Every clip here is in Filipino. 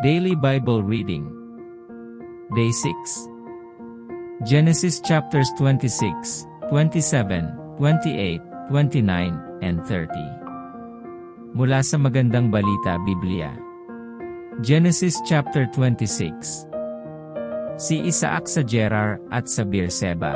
Daily Bible Reading. Day 6. Genesis chapters 26, 27, 28, 29, and 30. Mula sa Magandang Balita Biblia. Genesis chapter 26. Si Isaac sa Gerar at sa Beerseba.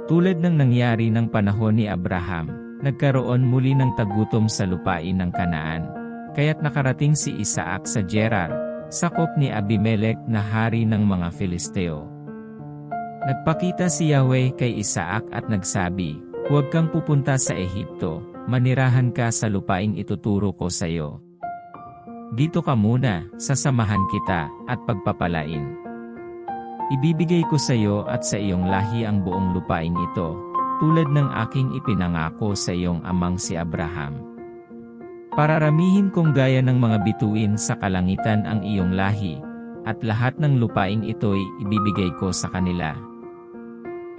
Tulad ng nangyari ng panahon ni Abraham, nagkaroon muli ng tagutom sa lupain ng Kanaan. Kaya't nakarating si Isaac sa Gerar, sakop ni Abimelech na hari ng mga Filisteo. Nagpakita si Yahweh kay Isaac at nagsabi, "Huwag kang pupunta sa Ehipto, manirahan ka sa lupaing ituturo ko sa iyo. Dito ka muna, sasamahan kita, at pagpapalain. Ibibigay ko sa iyo at sa iyong lahi ang buong lupaing ito, tulad ng aking ipinangako sa iyong amang si Abraham. Pararamihin kong gaya ng mga bituin sa kalangitan ang iyong lahi, at lahat ng lupaing ito'y ibibigay ko sa kanila.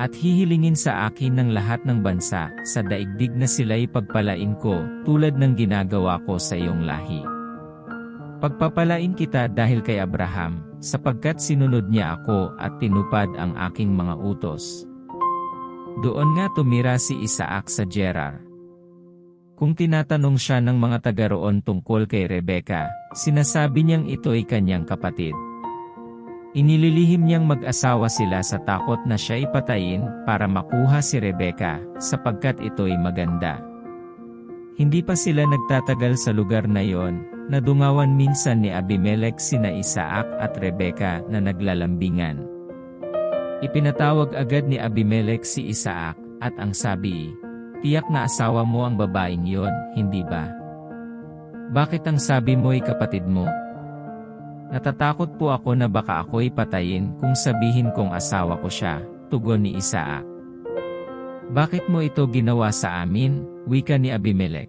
At hihilingin sa akin ng lahat ng bansa sa daigdig na sila'y pagpalain ko, tulad ng ginagawa ko sa iyong lahi. Pagpapalain kita dahil kay Abraham, sapagkat sinunod niya ako at tinupad ang aking mga utos." Doon nga tumira si Isaac sa Gerar. Kung tinatanong siya ng mga taga roon tungkol kay Rebeka, sinasabi niyang ito'y kanyang kapatid. Inililihim niyang mag-asawa sila sa takot na siya ipatayin para makuha si Rebeka, sapagkat ito'y maganda. Hindi pa sila nagtatagal sa lugar na yon, nadungawan minsan ni Abimelech sina Isaac at Rebeka na naglalambingan. Ipinatawag agad ni Abimelech si Isaac, at ang sabi, "Tiyak na asawa mo ang babaeng yon, hindi ba? Bakit ang sabi mo'y kapatid mo?" "Natatakot po ako na baka ako'y patayin kung sabihin kong asawa ko siya," tugon ni Isaac. "Bakit mo ito ginawa sa amin?" wika ni Abimelech.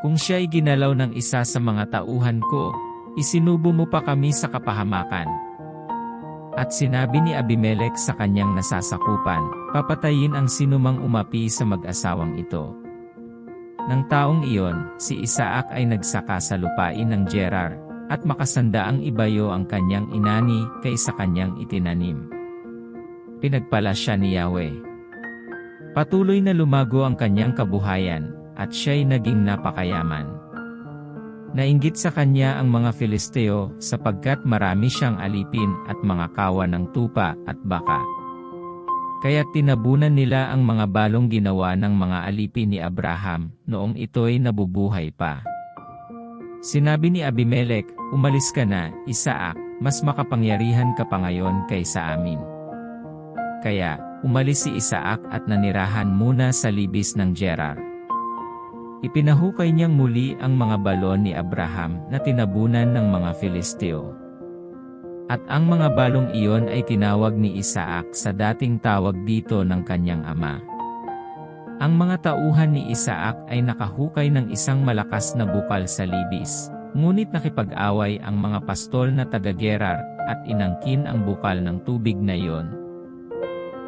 "Kung siya'y ginalaw ng isa sa mga tauhan ko, isinubo mo pa kami sa kapahamakan." At sinabi ni Abimelech sa kanyang nasasakupan, papatayin ang sinumang umapi sa mag-asawang ito. Nang taong iyon, si Isaac ay nagsaka sa lupain ng Gerar, at makasandaang ibayo ang kanyang inani kaysa kanyang itinanim. Pinagpala siya ni Yahweh. Patuloy na lumago ang kanyang kabuhayan, at siya'y naging napakayaman. Nainggit sa kanya ang mga Filisteo sapagkat marami siyang alipin at mga kawan ng tupa at baka. Kaya tinabunan nila ang mga balong ginawa ng mga alipin ni Abraham noong ito'y nabubuhay pa. Sinabi ni Abimelech, "Umalis ka na, Isaac, mas makapangyarihan ka pa ngayon kaysa amin." Kaya, umalis si Isaac at nanirahan muna sa libis ng Gerar. Ipinahukay niyang muli ang mga balon ni Abraham na tinabunan ng mga Filisteo. At ang mga balong iyon ay tinawag ni Isaac sa dating tawag dito ng kanyang ama. Ang mga tauhan ni Isaac ay nakahukay ng isang malakas na bukal sa libis, ngunit nakipag-away ang mga pastol na taga-Gerar at inangkin ang bukal ng tubig na iyon.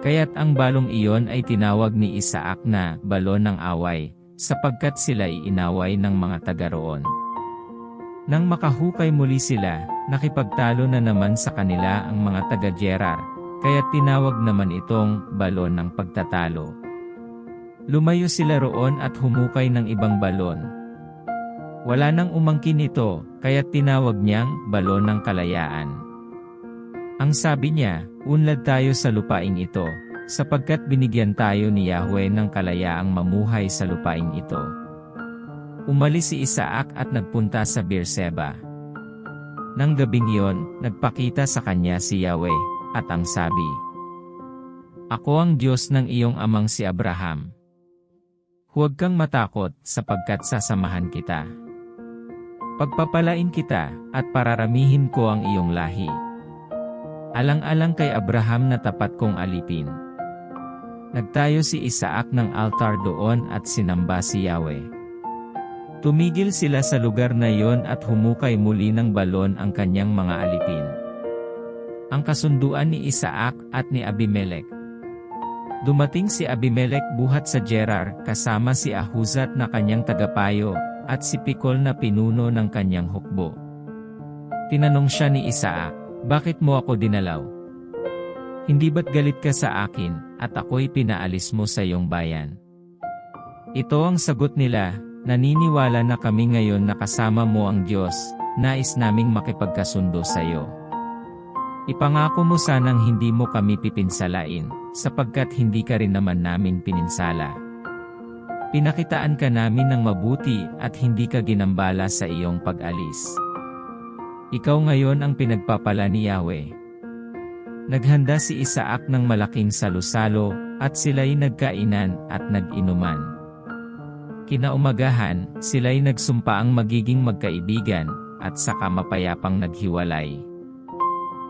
Kaya't ang balong iyon ay tinawag ni Isaac na balon ng away, sapagkat sila'y inaway ng mga taga roon. Nang makahukay muli sila, nakipagtalo na naman sa kanila ang mga taga-Gerar, kaya tinawag naman itong balon ng pagtatalo. Lumayo sila roon at humukay ng ibang balon. Wala nang umangkin ito, kaya tinawag niyang balon ng kalayaan. Ang sabi niya, "Unlad tayo sa lupaing ito, sapagkat binigyan tayo ni Yahweh ng kalayaang mamuhay sa lupaing ito." Umalis si Isaac at nagpunta sa Beerseba. Nang gabing iyon, nagpakita sa kanya si Yahweh, at ang sabi, "Ako ang Diyos ng iyong amang si Abraham. Huwag kang matakot sapagkat sasamahan kita. Pagpapalain kita, at pararamihin ko ang iyong lahi. Alang-alang kay Abraham na tapat kong alipin." Nagtayo si Isaac ng altar doon at sinamba si Yahweh. Tumigil sila sa lugar na yon at humukay muli ng balon ang kanyang mga alipin. Ang kasunduan ni Isaac at ni Abimelech. Dumating si Abimelech buhat sa Gerar kasama si Ahuzat na kanyang tagapayo, at si Pikol na pinuno ng kanyang hukbo. Tinanong siya ni Isaac, "Bakit mo ako dinalaw? Hindi ba't galit ka sa akin, at ako'y pinaalis mo sa iyong bayan?" Ito ang sagot nila, "Naniniwala na kami ngayon na kasama mo ang Diyos, nais naming makipagkasundo sa iyo. Ipangako mo sanang hindi mo kami pipinsalain, sapagkat hindi ka rin naman namin pininsala. Pinakitaan ka namin ng mabuti at hindi ka ginambala sa iyong pag-alis. Ikaw ngayon ang pinagpapala ni Yahweh." Naghanda si Isaac ng malaking salusalo, at sila'y nagkainan at nag-inuman. Kinaumagahan, sila'y nagsumpaang magiging magkaibigan, at saka mapayapang naghiwalay.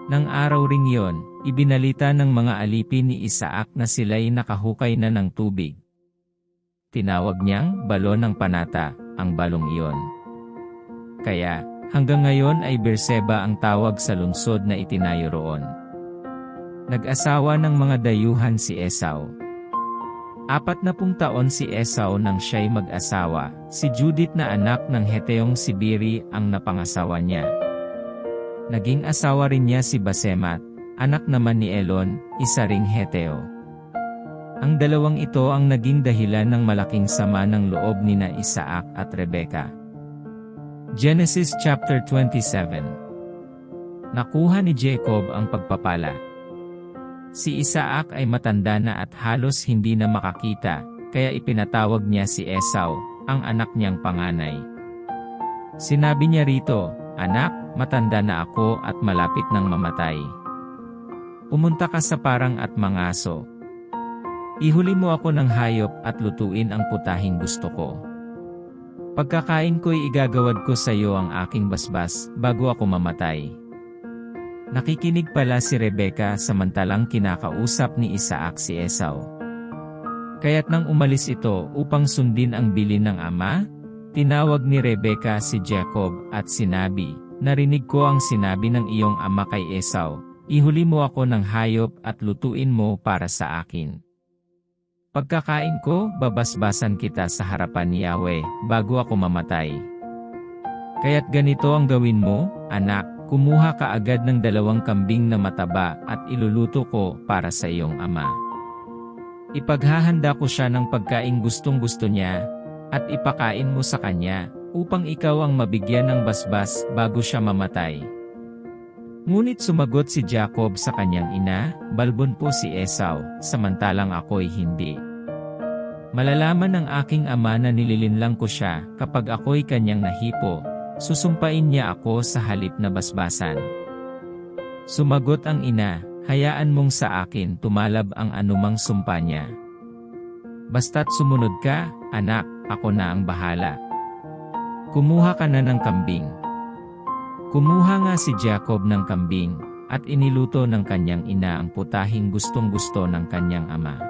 Nang araw ring yon, ibinalita ng mga alipin ni Isaac na sila'y nakahukay na ng tubig. Tinawag niyang balon ng panata, ang balong iyon. Kaya, hanggang ngayon ay Berseba ang tawag sa lungsod na itinayo roon. Nag-asawa ng mga dayuhan si Esau. 40 taon si Esau nang siya'y mag-asawa, si Judith na anak ng Heteong si Biri ang napangasawa niya. Naging asawa rin niya si Basemat, anak naman ni Elon, isa ring Heteo. Ang dalawang ito ang naging dahilan ng malaking sama ng loob nina Isaac at Rebekah. Genesis chapter 27. Nakuha ni Jacob ang pagpapala. Si Isaac ay matanda na at halos hindi na makakita, kaya ipinatawag niya si Esau, ang anak niyang panganay. Sinabi niya rito, "Anak, matanda na ako at malapit nang mamatay. Pumunta ka sa parang at mangaso. Ihuli mo ako ng hayop at lutuin ang putahing gusto ko. Pagkakain ko'y igagawad ko sa iyo ang aking basbas bago ako mamatay." Nakikinig pala si Rebekah samantalang kinakausap ni Isaac si Esau. Kaya't nang umalis ito upang sundin ang bilin ng ama, tinawag ni Rebekah si Jacob at sinabi, "Narinig ko ang sinabi ng iyong ama kay Esau, ihuli mo ako ng hayop at lutuin mo para sa akin. Pagkakain ko, babasbasan kita sa harapan ni Yahweh bago ako mamatay. Kaya't ganito ang gawin mo, anak. Kumuha ka agad ng 2 kambing na mataba at iluluto ko para sa iyong ama. Ipaghahanda ko siya ng pagkaing gustong-gusto niya, at ipakain mo sa kanya, upang ikaw ang mabigyan ng basbas bago siya mamatay." Ngunit sumagot si Jacob sa kanyang ina, "Balbon po si Esau, samantalang ako'y hindi. Malalaman ng aking ama na nililinlang ko siya kapag ako'y kanyang nahipo. Susumpain niya ako sa halip na basbasan." Sumagot ang ina, "Hayaan mong sa akin tumalab ang anumang sumpa niya. Basta't sumunod ka, anak, ako na ang bahala. Kumuha ka na ng kambing." Kumuha nga si Jacob ng kambing, at iniluto ng kanyang ina ang putahing gustong-gusto ng kanyang ama.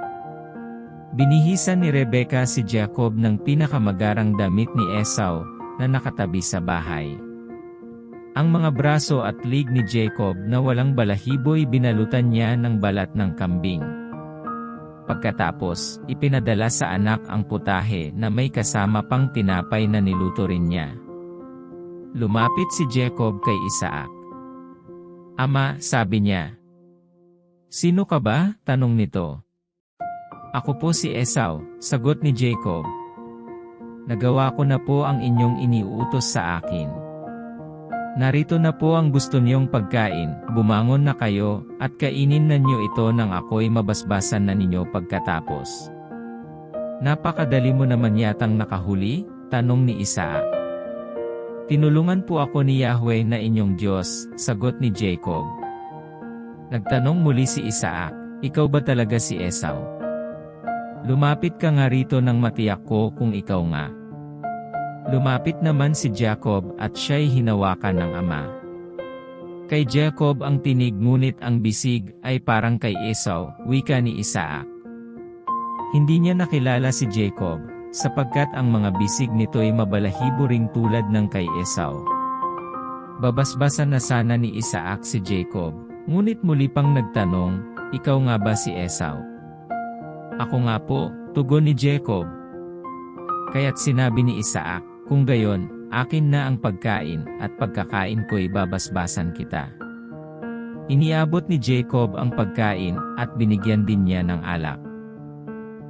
Binihisan ni Rebekah si Jacob ng pinakamagarang damit ni Esau, na nakatabi sa bahay. Ang mga braso at lig ni Jacob na walang balahibo'y binalutan niya ng balat ng kambing. Pagkatapos, ipinadala sa anak ang putahe na may kasama pang tinapay na niluto rin niya. Lumapit si Jacob kay Isaac. "Ama," sabi niya. "Sino ka ba?" tanong nito. "Ako po si Esau," sagot ni Jacob. "Nagawa ko na po ang inyong iniuutos sa akin. Narito na po ang gusto niyong pagkain, bumangon na kayo, at kainin na niyo ito nang ako'y mabasbasan na ninyo pagkatapos." "Napakadali mo naman yatang nakahuli?" tanong ni Isaac. "Tinulungan po ako ni Yahweh na inyong Diyos," sagot ni Jacob. Nagtanong muli si Isaac, "Ikaw ba talaga si Esau? Lumapit ka nga rito nang matiyak ko kung ikaw nga." Lumapit naman si Jacob at siya'y hinawakan ng ama. Kay Jacob ang tinig ngunit ang bisig ay parang kay Esau, wika ni Isaac. Hindi niya nakilala si Jacob, sapagkat ang mga bisig nito'y mabalahibo ring tulad ng kay Esau. Babasbasan na sana ni Isaac si Jacob, ngunit muli pang nagtanong, "Ikaw nga ba si Esau?" "Ako nga po," tugon ni Jacob. Kaya't sinabi ni Isaac, "Kung gayon, akin na ang pagkain at pagkakain ko'y babasbasan kita. Iniabot ni Jacob ang pagkain at binigyan din niya ng alak.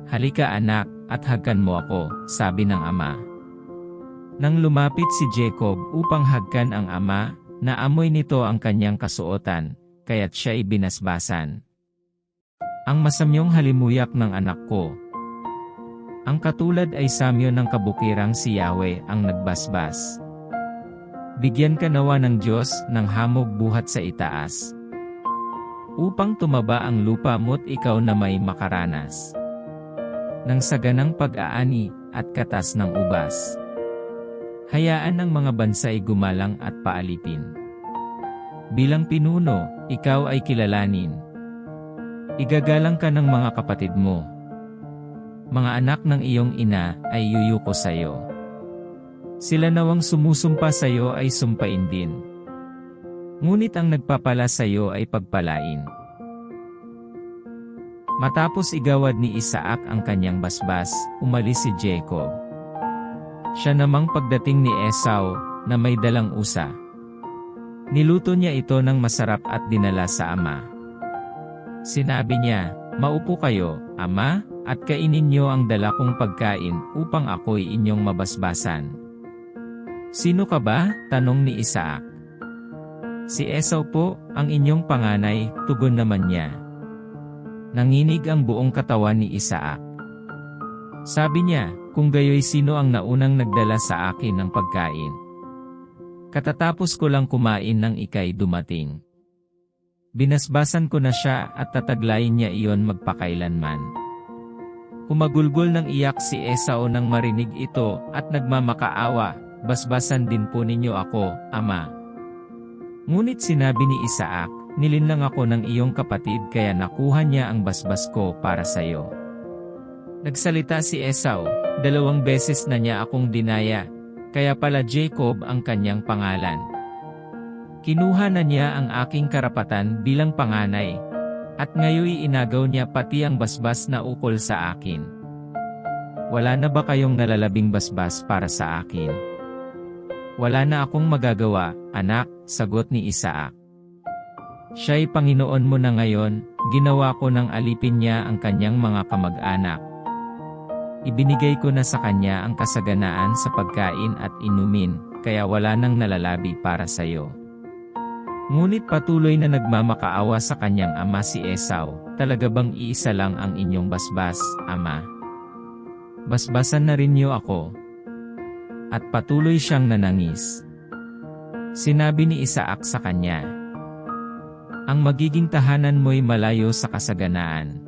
Halika anak, at hagkan mo ako, sabi ng ama. Nang lumapit si Jacob upang hagkan ang ama, naamoy nito ang kanyang kasuotan, kaya't siya'y binasbasan. Ang masamyong halimuyak ng anak ko. Ang katulad ay samyo ng kabukirang si Yahweh ang nagbasbas. Bigyan ka nawa ng Diyos ng hamog buhat sa itaas, upang tumaba ang lupa mo't ikaw na may makaranas ng saganang pag-aani at katas ng ubas. Hayaan ng mga bansa'y gumalang at paalipin. Bilang pinuno, ikaw ay kilalanin. Igagalang ka ng mga kapatid mo. Mga anak ng iyong ina ay yuyuko sa iyo. Sila nawang sumusumpa sa iyo ay sumpain din. Ngunit ang nagpapala sa iyo ay pagpalain. Matapos igawad ni Isaac ang kanyang basbas, umalis si Jacob. Siya namang pagdating ni Esau, na may dalang usa. Niluto niya ito ng masarap at dinala sa ama. Sinabi niya, "Maupo kayo, ama, at kainin niyo ang dala kong pagkain upang ako'y inyong mabasbasan." "Sino ka ba?" tanong ni Isaac. "Si Esau po, ang inyong panganay," tugon naman niya. Nanginig ang buong katawan ni Isaac. Sabi niya, "Kung gayoy sino ang naunang nagdala sa akin ng pagkain? Katatapos ko lang kumain nang ika'y dumating. Binasbasan ko na siya at tataglayin niya iyon magpakailanman." Humagulgol ng iyak si Esau nang marinig ito at nagmamakaawa, "Basbasan din po ninyo ako, ama." Ngunit sinabi ni Isaac, "Nilinlang ako ng iyong kapatid kaya nakuha niya ang basbas ko para sa iyo." Nagsalita si Esau, "2 beses na niya akong dinaya, kaya pala Jacob ang kanyang pangalan. Kinuha na niya ang aking karapatan bilang panganay, at ngayoy inagaw niya pati ang basbas na ukol sa akin. Wala na ba kayong nalalabing basbas para sa akin?" "Wala na akong magagawa, anak," sagot ni Isaac. "Siya'y Panginoon mo na ngayon, ginawa ko ng alipin niya ang kanyang mga kamag-anak. Ibinigay ko na sa kanya ang kasaganaan sa pagkain at inumin, kaya wala nang nalalabi para sa iyo." Ngunit patuloy na nagmamakaawa sa kanyang ama si Esau, "Talaga bang iisa lang ang inyong basbas, ama? Basbasan na rin niyo ako." At patuloy siyang nanangis. Sinabi ni Isaac sa kanya, "Ang magiging tahanan mo'y malayo sa kasaganaan.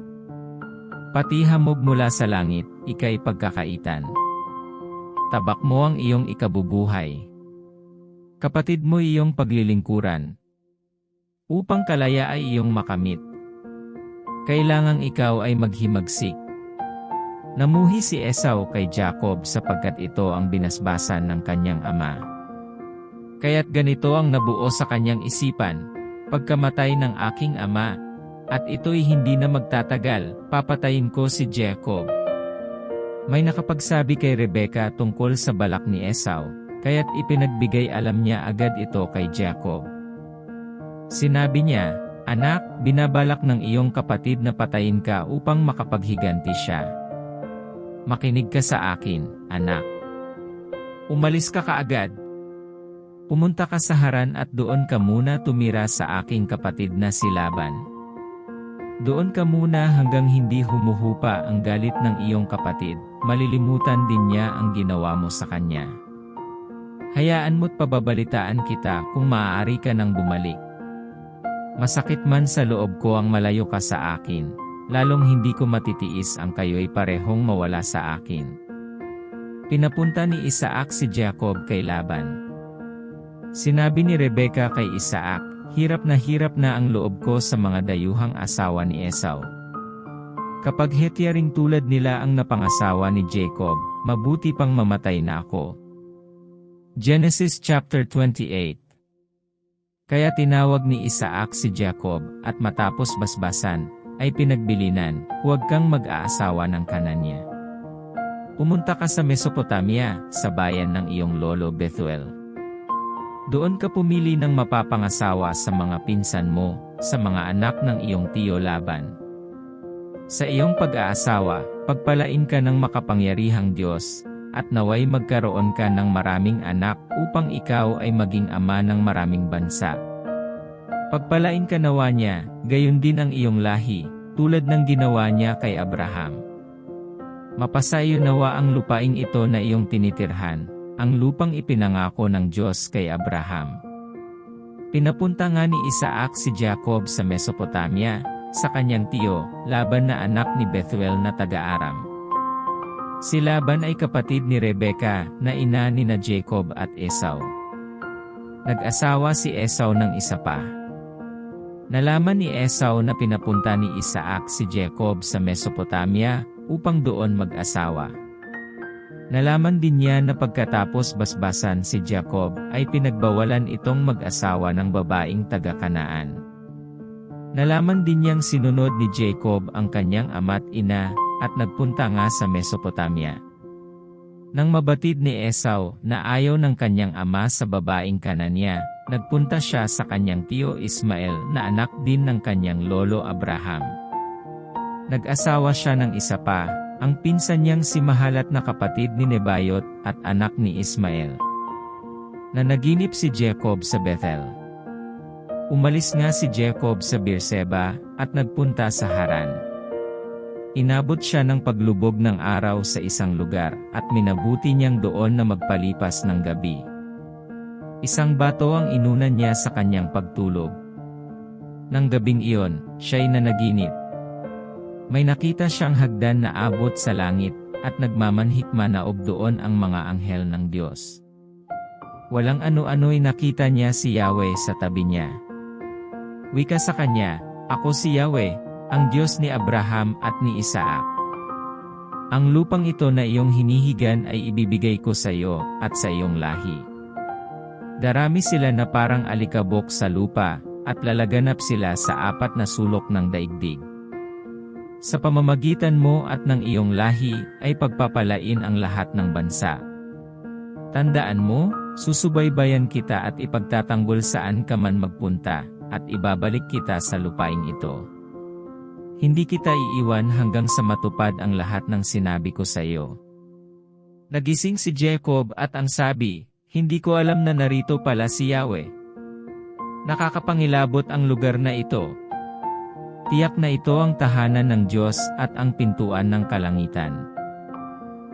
Pati hamog mula sa langit, ika'y pagkakaitan. Tabak mo ang iyong ikabubuhay. Kapatid mo iyong paglilingkuran. Upang kalaya ay iyong makamit. Kailangang ikaw ay maghimagsik." Namuhi si Esau kay Jacob sapagkat ito ang binasbasan ng kanyang ama. Kaya't ganito ang nabuo sa kanyang isipan, "Pagkamatay ng aking ama, at ito'y hindi na magtatagal, papatayin ko si Jacob." May nakapagsabi kay Rebecca tungkol sa balak ni Esau, kaya't ipinagbigay alam niya agad ito kay Jacob. Sinabi niya, "Anak, binabalak ng iyong kapatid na patayin ka upang makapaghiganti siya. Makinig ka sa akin, anak. Umalis ka kaagad. Pumunta ka sa Haran at doon ka muna tumira sa aking kapatid na si Laban. Doon ka muna hanggang hindi humuhupa ang galit ng iyong kapatid, malilimutan din niya ang ginawa mo sa kanya. Hayaan mo't pababalitaan kita kung maaari ka nang bumalik. Masakit man sa loob ko ang malayo ka sa akin, lalong hindi ko matitiis ang kayo'y parehong mawala sa akin." Pinapunta ni Isaac si Jacob kay Laban. Sinabi ni Rebecca kay Isaac, hirap na ang loob ko sa mga dayuhang asawa ni Esau. Kapag hetyaring tulad nila ang napangasawa ni Jacob, mabuti pang mamatay na ako." Genesis chapter 28. Kaya tinawag ni Isaac si Jacob, at matapos basbasan, ay pinagbilinan, "Huwag kang mag-aasawa ng kananya." Pumunta ka sa Mesopotamia, sa bayan ng iyong lolo Bethuel. Doon ka pumili ng mapapangasawa sa mga pinsan mo, sa mga anak ng iyong tiyo Laban. Sa iyong pag-aasawa, pagpalain ka ng makapangyarihang Diyos, at naway magkaroon ka ng maraming anak upang ikaw ay maging ama ng maraming bansa. Pagpalain ka nawa niya, gayon din ang iyong lahi, tulad ng ginawa niya kay Abraham. Mapasayo nawa ang lupaing ito na iyong tinitirhan, ang lupang ipinangako ng Diyos kay Abraham. Pinapunta nga ni Isaac si Jacob sa Mesopotamia, sa kanyang tiyo, Laban na anak ni Bethuel na taga-Aram. Si Laban ay kapatid ni Rebeka, na ina ni Jacob at Esau. Nag-asawa si Esau ng isa pa. Nalaman ni Esau na pinapunta ni Isaac si Jacob sa Mesopotamia, upang doon mag-asawa. Nalaman din niya na pagkatapos basbasan si Jacob ay pinagbawalan itong mag-asawa ng babaeng taga-Kanaan. Nalaman din niyang sinunod ni Jacob ang kanyang ama't ina at nagpunta nga sa Mesopotamia. Nang mabatid ni Esau na ayaw ng kanyang ama sa babaeng Kananya, nagpunta siya sa kanyang tiyo Ismael na anak din ng kanyang lolo Abraham. Nag-asawa siya ng isa pa, ang pinsan niyang si Mahalat na kapatid ni Nebayot at anak ni Ismael. Nanaginip si Jacob sa Bethel. Umalis nga si Jacob sa Beerseba at nagpunta sa Haran. Inabot siya ng paglubog ng araw sa isang lugar at minabuti niyang doon na magpalipas ng gabi. Isang bato ang inunan niya sa kanyang pagtulog. Nang gabing iyon, siya'y nanaginip. May nakita siyang hagdan na abot sa langit, at nagmamanhikma na doon ang mga anghel ng Diyos. Walang ano-ano'y nakita niya si Yahweh sa tabi niya. Wika sa kanya, "Ako si Yahweh, ang Diyos ni Abraham at ni Isaac. Ang lupang ito na iyong hinihigan ay ibibigay ko sa iyo at sa iyong lahi. Darami sila na parang alikabok sa lupa, at lalaganap sila sa apat na sulok ng daigdig. Sa pamamagitan mo at ng iyong lahi ay pagpapalain ang lahat ng bansa. Tandaan mo, susubaybayan kita at ipagtatanggol saan ka man magpunta, at ibabalik kita sa lupaing ito. Hindi kita iiwan hanggang sa matupad ang lahat ng sinabi ko sa iyo." Nagising si Jacob at ang sabi, "Hindi ko alam na narito pala si Yahweh. Nakakapangilabot ang lugar na ito. Tiyak na ito ang tahanan ng Diyos at ang pintuan ng kalangitan."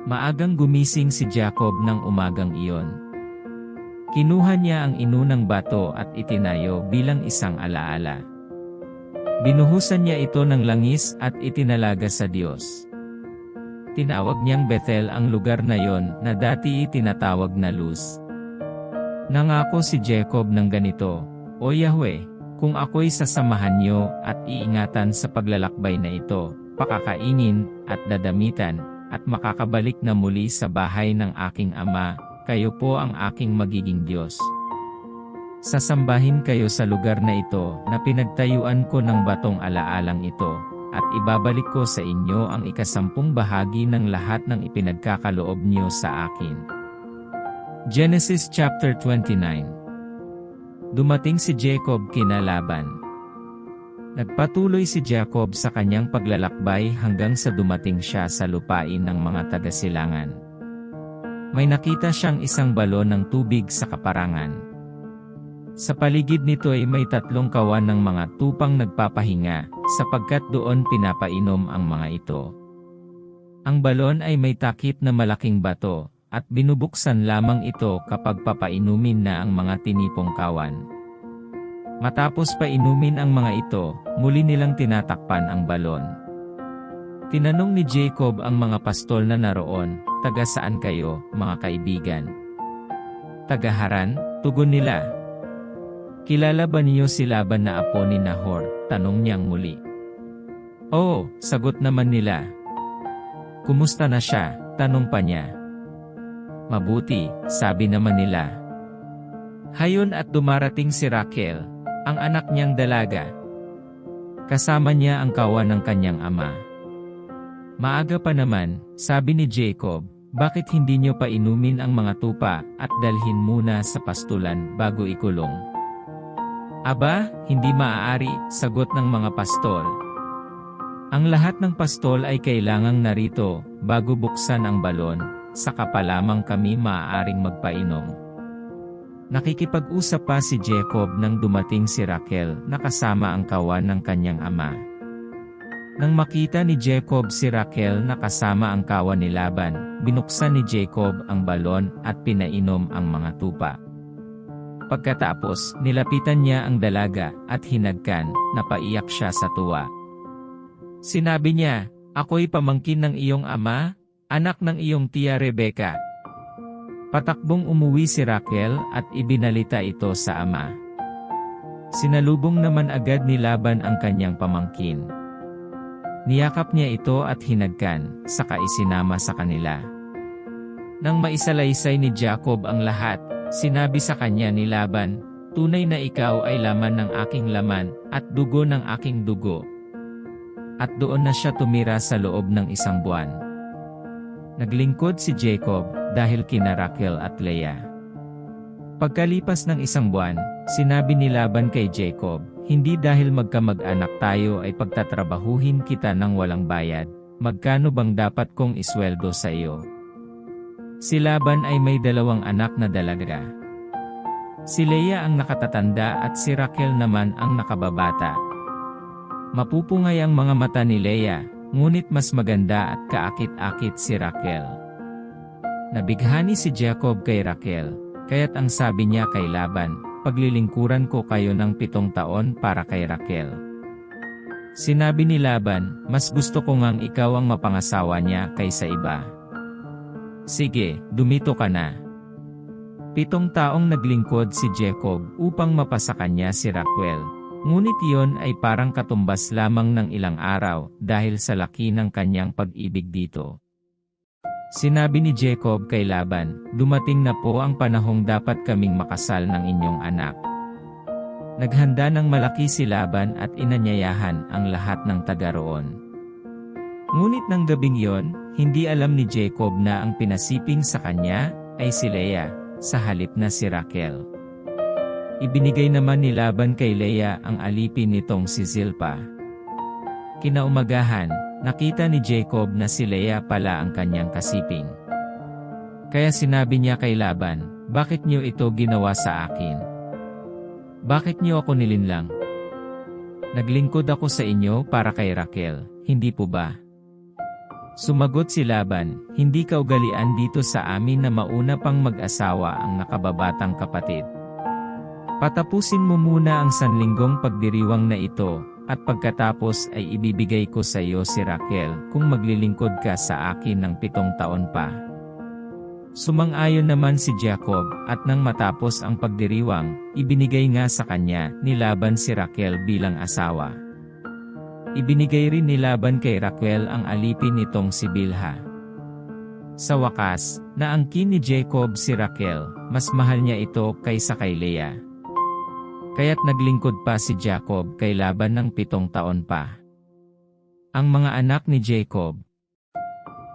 Maagang gumising si Jacob ng umagang iyon. Kinuha niya ang inunang bato at itinayo bilang isang alaala. Binuhusan niya ito ng langis at itinalaga sa Diyos. Tinawag niyang Bethel ang lugar na yon na dati tinatawag na Luz. Nangako si Jacob ng ganito, "O Yahweh, kung ako'y sasamahan niyo at iingatan sa paglalakbay na ito, pakakainin at dadamitan, at makakabalik na muli sa bahay ng aking ama, kayo po ang aking magiging Diyos. Sasambahin kayo sa lugar na ito na pinagtayuan ko ng batong alaalang ito, at ibabalik ko sa inyo ang 10 bahagi ng lahat ng ipinagkakaloob niyo sa akin." Genesis chapter 29. Dumating si Jacob kina Laban. Nagpatuloy si Jacob sa kanyang paglalakbay hanggang sa dumating siya sa lupain ng mga taga-silangan. May nakita siyang isang balon ng tubig sa kaparangan. Sa paligid nito ay may 3 kawan ng mga tupang nagpapahinga, sapagkat doon pinapainom ang mga ito. Ang balon ay may takip na malaking bato, at binubuksan lamang ito kapag papainumin na ang mga tinipong kawan. Matapos painumin ang mga ito, muli nilang tinatakpan ang balon. Tinanong ni Jacob ang mga pastol na naroon, "Taga saan kayo, mga kaibigan?" "Taga Haran," tugon nila. "Kilala ba niyo si Laban na apo ni Nahor?" tanong niyang muli. "Oo," sagot naman nila. "Kumusta na siya?" tanong pa niya. "Mabuti," sabi naman nila. Hayon at dumarating si Raquel, ang anak niyang dalaga. Kasama niya ang kawan ng kanyang ama. Maaga pa naman, sabi ni Jacob, Bakit hindi niyo pa inumin ang mga tupa at dalhin muna sa pastulan bago ikulong? Aba, hindi maaari, sagot ng mga pastol. Ang lahat ng pastol ay kailangang narito bago buksan ang balon, saka pa lamang kami maaaring magpainom. Nakikipag-usap pa si Jacob nang dumating si Raquel na kasama ang kawan ng kanyang ama. Nang makita ni Jacob si Raquel na kasama ang kawan ni Laban, binuksan ni Jacob ang balon at pinainom ang mga tupa. Pagkatapos, nilapitan niya ang dalaga at hinagkan, napaiyak siya sa tuwa. Sinabi niya, "Ako'y pamangkin ng iyong ama, anak ng iyong tiya Rebecca." Patakbong umuwi si Raquel at ibinalita ito sa ama. Sinalubong naman agad ni Laban ang kanyang pamangkin. Niyakap niya ito at hinagkan, saka isinama sa kanila. Nang maisalaysay ni Jacob ang lahat, sinabi sa kanya ni Laban, "Tunay na ikaw ay laman ng aking laman, at dugo ng aking dugo." At doon na siya tumira sa loob ng 1 buwan. Naglingkod si Jacob dahil kina Raquel at Leah. Pagkalipas ng 1 buwan, sinabi ni Laban kay Jacob, "Hindi dahil magkamag-anak tayo ay pagtatrabahuhin kita ng walang bayad, magkano bang dapat kong isweldo sa iyo?" Si Laban ay may 2 anak na dalaga. Si Leah ang nakatatanda at si Raquel naman ang nakababata. Mapupungay ang mga mata ni Leah, ngunit mas maganda at kaakit-akit si Raquel. Nabighani si Jacob kay Raquel, kaya't ang sabi niya kay Laban, "Paglilingkuran ko kayo ng 7 taon para kay Raquel." Sinabi ni Laban, "Mas gusto ko ngang ikaw ang mapangasawa niya kaysa iba. Sige, dumito ka na." 7 taong naglingkod si Jacob upang mapasa kanya si Raquel. Ngunit iyon ay parang katumbas lamang ng ilang araw dahil sa laki ng kanyang pag-ibig dito. Sinabi ni Jacob kay Laban, "Dumating na po ang panahong dapat kaming makasal ng inyong anak." Naghanda ng malaki si Laban at inanyayahan ang lahat ng taga roon. Ngunit ng gabing iyon, hindi alam ni Jacob na ang pinasiping sa kanya ay si Leah, sa halip na si Raquel. Ibinigay naman ni Laban kay Leah ang alipin nitong si Zilpa. Kinaumagahan, nakita ni Jacob na si Leah pala ang kanyang kasiping. Kaya sinabi niya kay Laban, "Bakit niyo ito ginawa sa akin? Bakit niyo ako nilinlang? Naglingkod ako sa inyo para kay Raquel, hindi po ba?" Sumagot si Laban, "Hindi kaugalian dito sa amin na mauna pang mag-asawa ang nakababatang kapatid. Patapusin mo muna ang sanlinggong pagdiriwang na ito, at pagkatapos ay ibibigay ko sa iyo si Raquel kung maglilingkod ka sa akin ng 7 taon pa." Sumang-ayon naman si Jacob, at nang matapos ang pagdiriwang, ibinigay nga sa kanya ni Laban si Raquel bilang asawa. Ibinigay rin ni Laban kay Raquel ang alipin nitong si Bilha. Sa wakas, naangkin ni Jacob si Raquel, mas mahal niya ito kaysa kay Leah. Kaya't naglingkod pa si Jacob kay Laban ng 7 taon pa. Ang mga anak ni Jacob.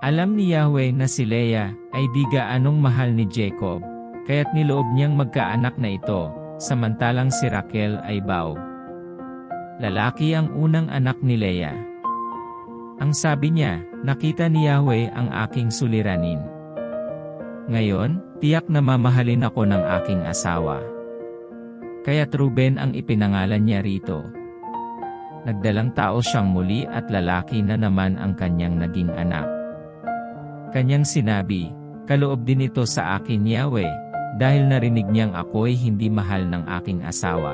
Alam ni Yahweh na si Leah ay di gaanong mahal ni Jacob, kaya't niloob niyang magkaanak na ito, samantalang si Raquel ay baog. Lalaki ang unang anak ni Leah. Ang sabi niya, "Nakita ni Yahweh ang aking suliranin. Ngayon, tiyak na mamahalin ako ng aking asawa." Kaya't Ruben ang ipinangalan niya rito. Nagdalang tao siyang muli at lalaki na naman ang kanyang naging anak. Kanyang sinabi, "Kaloob din ito sa akin Yahweh, dahil narinig niyang ako'y hindi mahal ng aking asawa."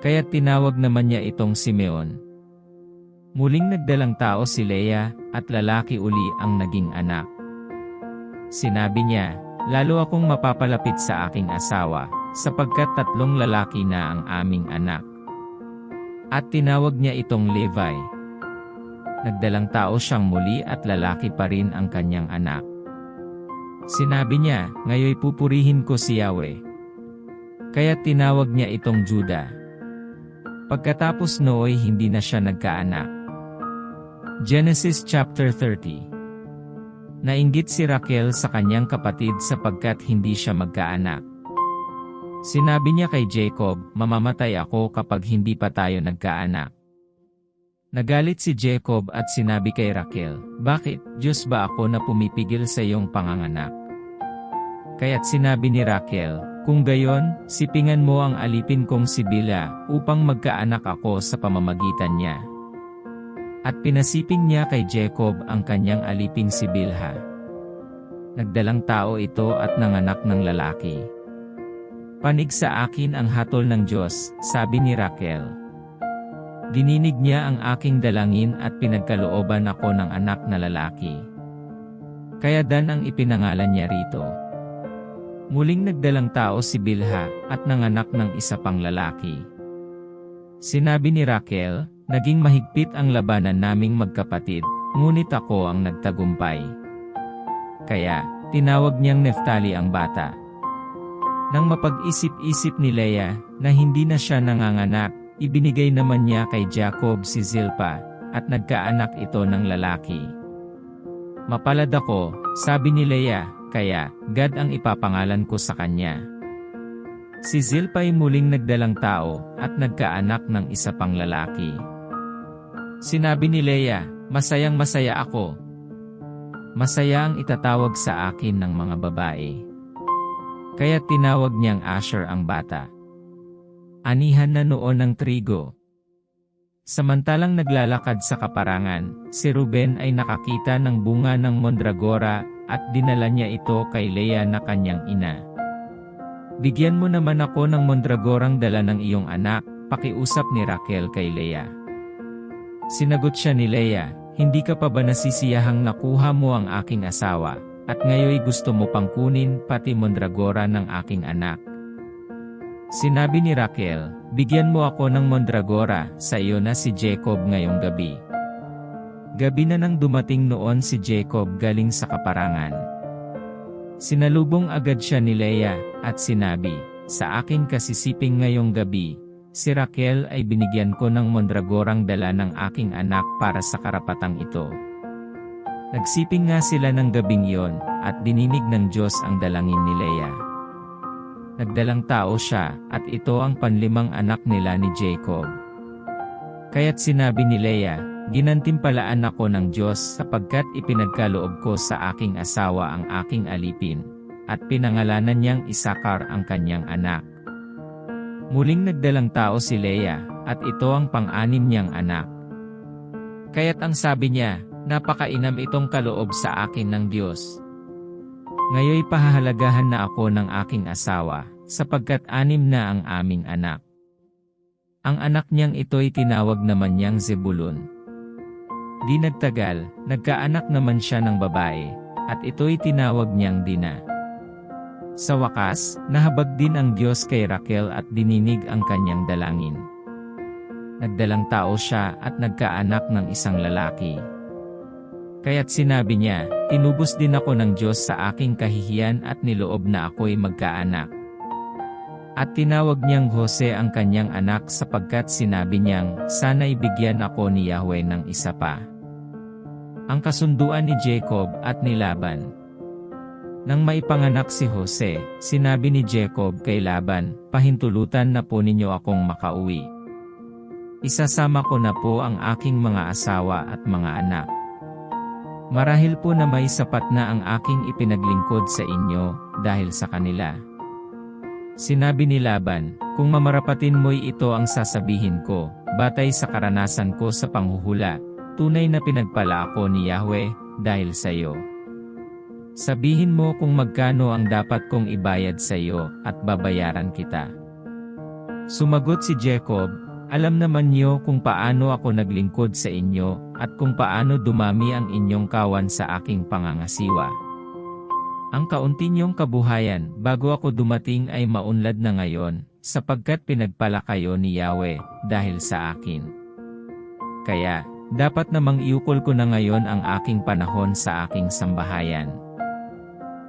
Kaya't tinawag naman niya itong Simeon. Muling nagdalang tao si Leah, at lalaki uli ang naging anak. Sinabi niya, "Lalo akong mapapalapit sa aking asawa, sapagkat 3 lalaki na ang aming anak." At tinawag niya itong Levi. Nagdalang tao siyang muli at lalaki pa rin ang kanyang anak. Sinabi niya, "Ngayoy pupurihin ko si Yahweh." Kaya tinawag niya itong Judah. Pagkatapos nooy hindi na siya nagkaanak. Genesis chapter 30. Nainggit si Raquel sa kanyang kapatid sapagkat hindi siya magkaanak. Sinabi niya kay Jacob, "Mamamatay ako kapag hindi pa tayo nagkaanak." Nagalit si Jacob at sinabi kay Raquel, "Bakit, Diyos ba ako na pumipigil sa iyong panganganak?" Kaya't sinabi ni Raquel, "Kung gayon, sipingan mo ang alipin kong si Bilha, upang magkaanak ako sa pamamagitan niya." At pinasiping niya kay Jacob ang kanyang aliping si Bilha. Nagdalang tao ito at nanganak ng lalaki. "Panig sa akin ang hatol ng Diyos," sabi ni Raquel. Dininig niya ang aking dalangin at pinagkalooban ako ng anak na lalaki. Kaya Dan ang ipinangalan niya rito. Muling nagdalang tao si Bilha at nanganak ng isa pang lalaki. Sinabi ni Raquel, "Naging mahigpit ang labanan naming magkapatid, ngunit ako ang nagtagumpay." Kaya, tinawag niyang Neftali ang bata. Nang mapag-isip-isip ni Leah na hindi na siya nanganganak, ibinigay naman niya kay Jacob si Zilpa, at nagkaanak ito ng lalaki. "Mapalad ako," sabi ni Leah, "kaya Gad ang ipapangalan ko sa kanya." Si Zilpa ay muling nagdalang tao, at nagkaanak ng isa pang lalaki. Sinabi ni Leah, "Masayang masaya ako. Masaya ang itatawag sa akin ng mga babae." Kaya tinawag niyang Asher ang bata. Anihan na noon ng trigo. Samantalang naglalakad sa kaparangan, si Ruben ay nakakita ng bunga ng mandragora at dinala niya ito kay Leah na kanyang ina. "Bigyan mo naman ako ng mandragorang dala ng iyong anak," pakiusap ni Raquel kay Leah. Sinagot siya ni Leah, "Hindi ka pa ba nasisiyahang nakuha mo ang aking asawa, at ngayoy gusto mo pang kunin pati mandragora ng aking anak?" Sinabi ni Raquel, "Bigyan mo ako ng mandragora, sa iyo na si Jacob ngayong gabi." Gabi na nang dumating noon si Jacob galing sa kaparangan. Sinalubong agad siya ni Leah, at sinabi, "Sa aking kasisiping ngayong gabi, si Raquel ay binigyan ko ng mandragorang dala ng aking anak para sa karapatang ito." Nagsiping nga sila ng gabing iyon, at dininig ng Diyos ang dalangin ni Leah. Nagdalang tao siya, at ito ang panlimang anak nila ni Jacob. Kaya't sinabi ni Leah, "Ginantimpalaan ako ng Diyos sapagkat ipinagkaloob ko sa aking asawa ang aking alipin," at pinangalanan niyang Isakar ang kanyang anak. Muling nagdalang tao si Leah, at ito ang pang-anim niyang anak. Kaya't ang sabi niya, "Napakainam itong kaloob sa akin ng Diyos. Ngayoy pahahalagahan na ako ng aking asawa, sapagkat 6 na ang aming anak." Ang anak niyang ito'y tinawag naman niyang Zebulun. Di nagtagal, nagkaanak naman siya ng babae, at ito'y tinawag niyang Dina. Sa wakas, nahabag din ang Diyos kay Raquel at dininig ang kanyang dalangin. Nagdalang tao siya at nagkaanak ng isang lalaki. Kaya't sinabi niya, "Tinubos din ako ng Diyos sa aking kahihiyan at niloob na ako'y magkaanak." At tinawag niyang Jose ang kanyang anak sapagkat sinabi niyang, "Sana'y bigyan ako ni Yahweh ng isa pa." Ang kasunduan ni Jacob at ni Laban. Nang maipanganak si Jose, sinabi ni Jacob kay Laban, "Pahintulutan na po ninyo akong makauwi. Isasama ko na po ang aking mga asawa at mga anak. Marahil po na may sapat na ang aking ipinaglingkod sa inyo, dahil sa kanila." Sinabi ni Laban, "Kung mamarapatin mo'y ito ang sasabihin ko, batay sa karanasan ko sa panghuhula, tunay na pinagpala ako ni Yahweh, dahil sa iyo. Sabihin mo kung magkano ang dapat kong ibayad sa iyo, at babayaran kita." Sumagot si Jacob, "Alam naman niyo kung paano ako naglingkod sa inyo, at kung paano dumami ang inyong kawan sa aking pangangasiwa. Ang kaunti niyong kabuhayan bago ako dumating ay maunlad na ngayon, sapagkat pinagpala kayo ni Yahweh, dahil sa akin. Kaya, dapat namang iukol ko na ngayon ang aking panahon sa aking sambahayan."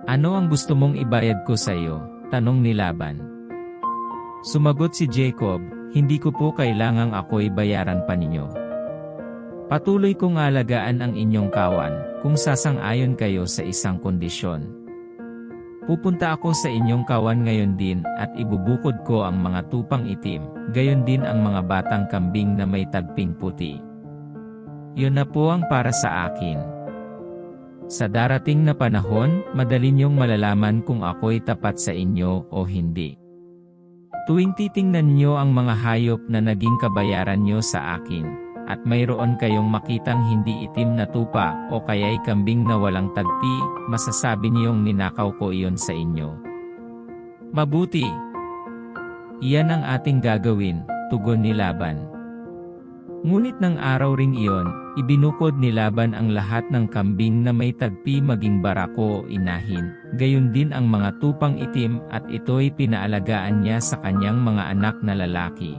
"Ano ang gusto mong ibayad ko sa iyo?" tanong ni Laban. Sumagot si Jacob, "Hindi ko po kailangang ako'y bayaran pa ninyo. Patuloy kong alagaan ang inyong kawan, kung sasang-ayon kayo sa isang kondisyon. Pupunta ako sa inyong kawan ngayon din at ibubukod ko ang mga tupang itim, gayon din ang mga batang kambing na may tagping puti. Yun na po ang para sa akin. Sa darating na panahon, madali niyong malalaman kung ako'y tapat sa inyo o hindi. Tuwing titingnan niyo ang mga hayop na naging kabayaran niyo sa akin, at mayroon kayong makitang hindi itim na tupa o kaya'y kambing na walang tagpi, masasabi niyong ninakaw ko iyon sa inyo. Mabuti! Iyan ang ating gagawin, tugon ni Laban. Ngunit ng araw ring iyon, ibinukod ni Laban ang lahat ng kambing na may tagpi maging barako o inahin, gayon din ang mga tupang itim at ito'y pinaalagaan niya sa kanyang mga anak na lalaki.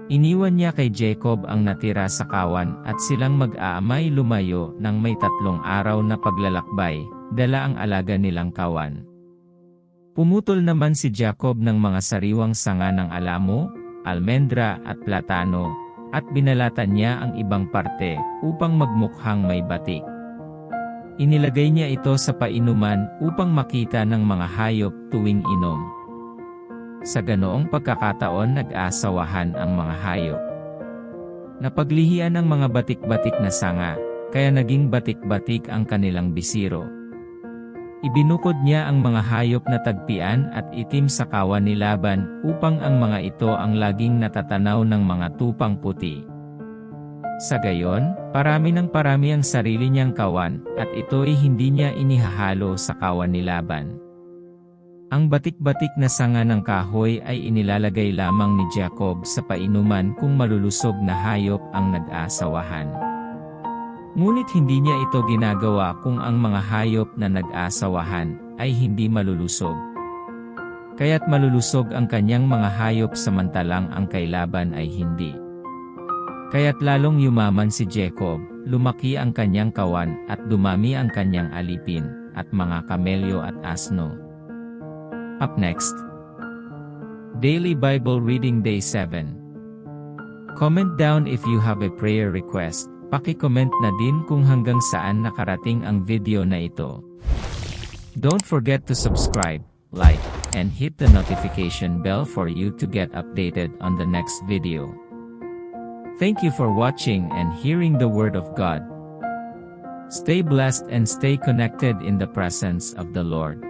Iniwan niya kay Jacob ang natira sa kawan at silang mag-aamay lumayo nang may 3 araw na paglalakbay, dala ang alaga nilang kawan. Pumutol naman si Jacob ng mga sariwang sanga ng alamo, almendra at platano, at binalatan niya ang ibang parte upang magmukhang may batik. Inilagay niya ito sa painuman upang makita ng mga hayop tuwing inom. Sa ganoong pagkakataon nag-asawahan ang mga hayop. Napaglihian ng mga batik-batik na sanga, kaya naging batik-batik ang kanilang bisiro. Ibinukod niya ang mga hayop na tagpian at itim sa kawan ni Laban upang ang mga ito ang laging natatanaw ng mga tupang puti. Sa gayon, parami ng parami ang sarili niyang kawan at ito'y hindi niya inihahalo sa kawan ni Laban. Ang batik-batik na sanga ng kahoy ay inilalagay lamang ni Jacob sa painuman kung malulusog na hayop ang nag-asawahan. Ngunit hindi niya ito ginagawa kung ang mga hayop na nag-asawahan ay hindi malulusog. Kaya't malulusog ang kanyang mga hayop samantalang ang kay Laban ay hindi. Kaya't lalong yumaman si Jacob, lumaki ang kanyang kawan at dumami ang kanyang alipin at mga kamelyo at asno. Up next, Daily Bible Reading Day 7. Comment down if you have a prayer request. Paki-comment na din kung hanggang saan nakarating ang video na ito. Don't forget to subscribe, like, and hit the notification bell for you to get updated on the next video. Thank you for watching and hearing the Word of God. Stay blessed and stay connected in the presence of the Lord.